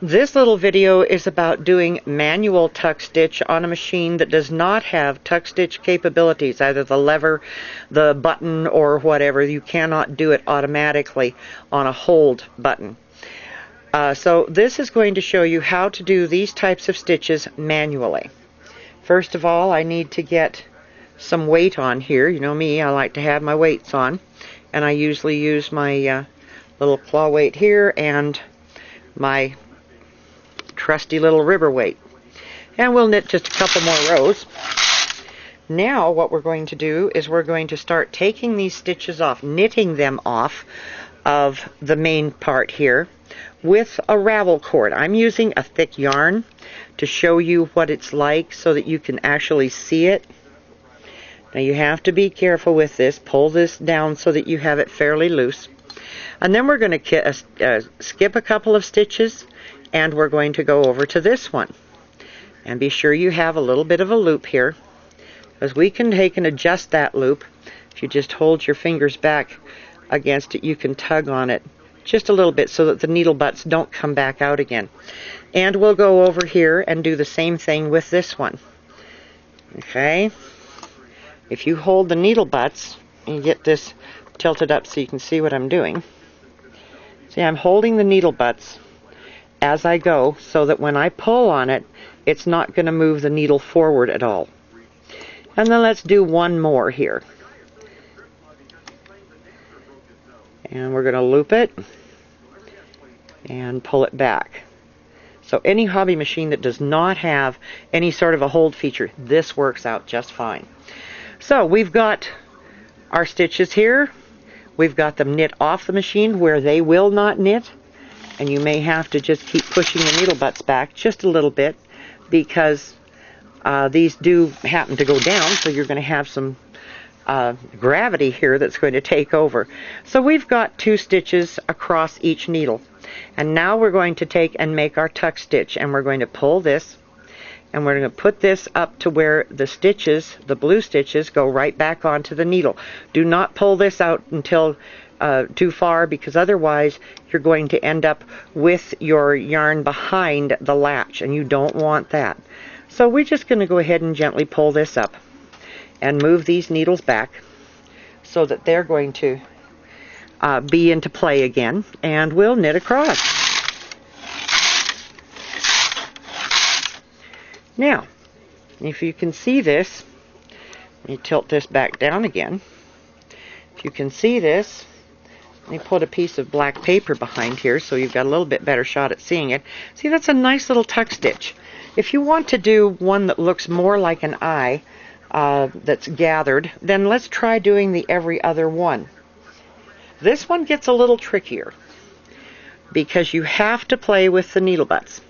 This little video is about doing manual tuck stitch on a machine that does not have tuck stitch capabilities, either the lever, the button, or whatever. You cannot do it automatically on a hold button. So this is going to show you how to do these types of stitches manually. First of all, I need to get some weight on here. You know me, I like to have my weights on, and I usually use my little claw weight here and my trusty little ribber weight. And we'll knit just a couple more rows. Now what we're going to do is we're going to start taking these stitches off, knitting them off of the main part here with a ravel cord. I'm using a thick yarn to show you what it's like so that you can actually see it. Now you have to be careful with this. Pull this down so that you have it fairly loose. And then we're going to skip a couple of stitches, and we're going to go over to this one. And be sure you have a little bit of a loop here, because we can take and adjust that loop. If you just hold your fingers back against it, you can tug on it just a little bit so that the needle butts don't come back out again. And we'll go over here and do the same thing with this one. Okay? If you hold the needle butts and get this tilted up so you can see what I'm doing. See, I'm holding the needle butts as I go so that when I pull on it, it's not going to move the needle forward at all. And then let's do one more here. And we're going to loop it and pull it back. So any hobby machine that does not have any sort of a hold feature, this works out just fine. So we've got our stitches here. We've got them knit off the machine where they will not knit. And you may have to just keep pushing the needle butts back just a little bit, because these do happen to go down, so you're going to have some gravity here that's going to take over. So we've got 2 stitches across each needle. And now we're going to take and make our tuck stitch, and we're going to pull this, and we're going to put this up to where the stitches, the blue stitches, go right back onto the needle. Do not pull this out until too far, because otherwise you're going to end up with your yarn behind the latch, and you don't want that. So we're just going to go ahead and gently pull this up and move these needles back so that they're going to be into play again, and we'll knit across. Now, if you can see this, let me tilt this back down again. If you can see this, let me put a piece of black paper behind here so you've got a little bit better shot at seeing it. See, that's a nice little tuck stitch. If you want to do one that looks more like an eye that's gathered, then let's try doing the every other one. This one gets a little trickier because you have to play with the needle butts.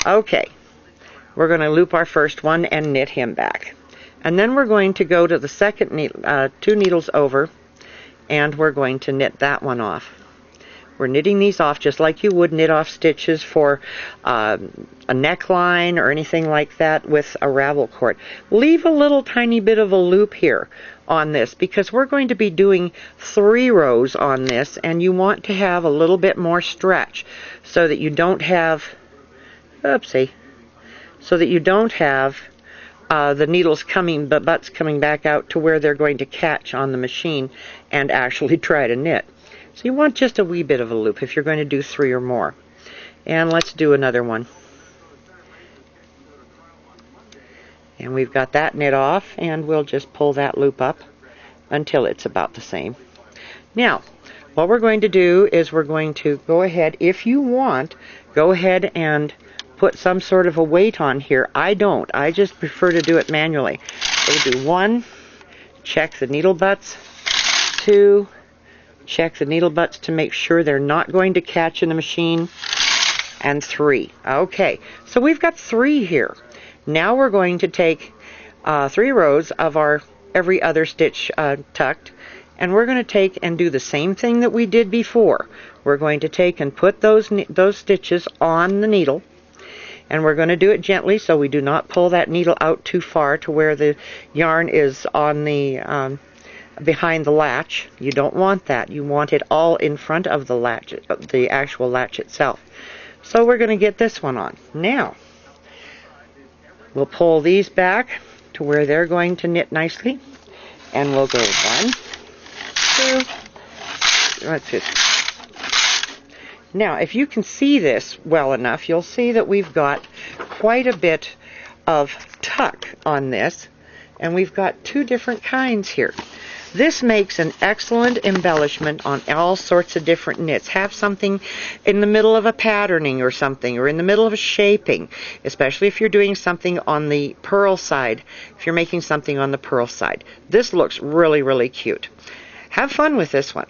Okay, we're going to loop our first one and knit him back. And then we're going to go to the second needle, 2 needles over, and we're going to knit that one off. We're knitting these off just like you would knit off stitches for a neckline or anything like that with a ravel cord. Leave a little tiny bit of a loop here on this, because we're going to be doing 3 rows on this, and you want to have a little bit more stretch so that you don't have, oopsie, so that you don't have the needles coming, the butts coming back out to where they're going to catch on the machine and actually try to knit. So you want just a wee bit of a loop if you're going to do 3 or more. And let's do another one. And we've got that knit off, and we'll just pull that loop up until it's about the same. Now, what we're going to do is we're going to go ahead, if you want, go ahead and put some sort of a weight on here. I don't. I just prefer to do it manually. So we'll do 1, check the needle butts, 2, check the needle butts to make sure they're not going to catch in the machine, and 3. Okay, so we've got 3 here. Now we're going to take 3 rows of our every other stitch tucked, and we're going to take and do the same thing that we did before. We're going to take and put those stitches on the needle, and we're going to do it gently so we do not pull that needle out too far to where the yarn is on the behind the latch. You don't want that. You want it all in front of the latch, the actual latch itself. So we're going to get this one on. Now, we'll pull these back to where they're going to knit nicely. And we'll go 1, 2, that's it. Now, if you can see this well enough, you'll see that we've got quite a bit of tuck on this. And we've got 2 different kinds here. This makes an excellent embellishment on all sorts of different knits. Have something in the middle of a patterning or something, or in the middle of a shaping, especially if you're doing something on the purl side, if you're making something on the purl side. This looks really, really cute. Have fun with this one.